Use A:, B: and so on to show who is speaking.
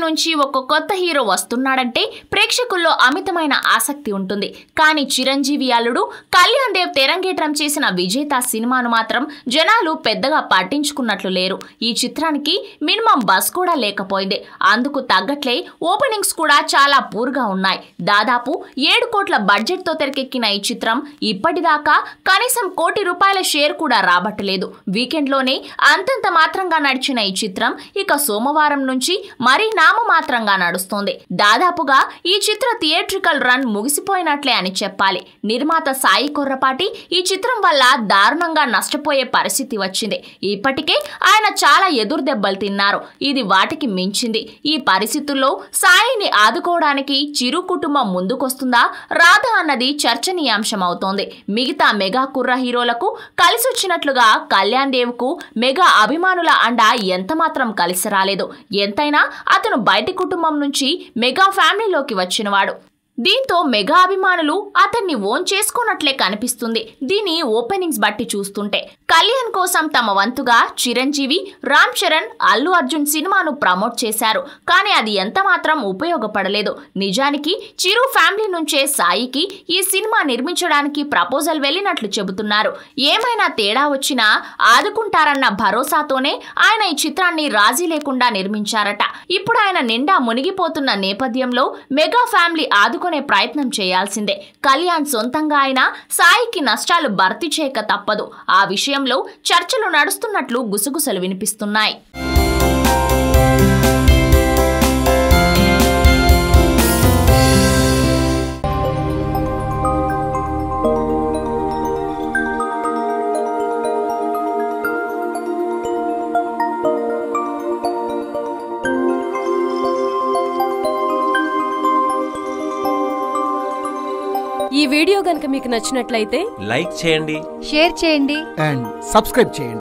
A: నుంచి ఒక కొత్త హీరో వస్తున్నాడంటే ప్రేక్షకుల్లో అమితమైన ఆసక్తి ఉంటుంది. కానీ చిరంజీవి అల్లుడు కళ్యాణ్ దేవ్ తెరంగేట్రం చేసిన విజేత సినిమాను మాత్రం జనాలు పెద్దగా పట్టించుకున్నట్లు లేరు. ఈ చిత్రానికి మినిమం బస్ కూడా లేకపోయింది. అందుకు తగ్గట్లే ఓపెనింగ్స్ కూడా చాలా పూర్గా ఉన్నాయి. దాదాపు 7 కోట్ల బడ్జెట్ తో తెరకెక్కిన ఈ చిత్రం ఇప్పటిదాకా కనీసం ₹1 కోటి షేర్ కూడా రాబట్టలేదు. వీకెండ్ లోనే అంతంత మాత్రంగా నడిచిన ఈ చిత్రం ఇక సోమవారం నుంచి మరీ నామమాత్రంగా నడుస్తోంది. దాదాపుగా ఈ చిత్ర థియేట్రికల్ రన్ ముగిసిపోయినట్లే అని చెప్పాలి. నిర్మాత సాయి కొర్రపాటి ఈ చిత్రం వల్ల దారుణంగా నష్టపోయే పరిస్థితి వచ్చింది. ఇప్పటికే ఆయన చాలా ఎదురు దెబ్బలు తిన్నారు. ఇది వాటికి మించింది. ఈ పరిస్థితుల్లో సాయిని ఆదుకోవడానికి చిరు కుటుంబం ముందుకొస్తుందా రాదా అన్నది చర్చనీయాంశం అవుతోంది. మిగతా మెగా కుర్ర హీరోలకు కలిసొచ్చినట్లుగా కళ్యాణ్ దేవ్ కు మెగా అభిమానుల అండ ఎంతమాత్రం కలిసి రాలేదు. ఎంతైనా అతను బయటి కుటుంబం నుంచి మెగా ఫ్యామిలీలోకి వచ్చినవాడు. దీంతో మెగా అభిమానులు అతన్ని ఓన్ చేసుకున్నట్లే కనిపిస్తుంది. దీని ఓపెనింగ్స్ బట్టి చూస్తుంటే కళ్యాణ్ కోసం తమ వంతుగా చిరంజీవి, రామ్ చరణ్, అల్లు అర్జున్ సినిమాను ప్రమోట్ చేశారు. కానీ అది ఎంత మాత్రం ఉపయోగపడలేదు. నిజానికి చిరు ఫ్యామిలీ నుంచే సాయికి ఈ సినిమా నిర్మించడానికి ప్రపోజల్ వెళ్ళినట్లు చెబుతున్నారు. ఏమైనా తేడా వచ్చినా ఆదుకుంటారన్న భరోసాతోనే ఆయన ఈ చిత్రాన్ని రాజీ లేకుండా నిర్మించారట. ఇప్పుడు ఆయన నిండా మునిగిపోతున్న నేపథ్యంలో మెగా ఫ్యామిలీ ఆదుకునే ప్రయత్నం చేయాల్సిందే. కళ్యాణ్ సొంతంగా అయినా సాయికి నష్టాలు భర్తీ చేయక తప్పదు. ఆ విషయంలో చర్చలు నడుస్తున్నట్లు గుసగుసలు వినిపిస్తున్నాయి.
B: ఈ వీడియో గనుక మీకు నచ్చినట్లయితే
C: లైక్ చేయండి,
D: షేర్ చేయండి
E: అండ్ సబ్స్క్రైబ్ చేయండి.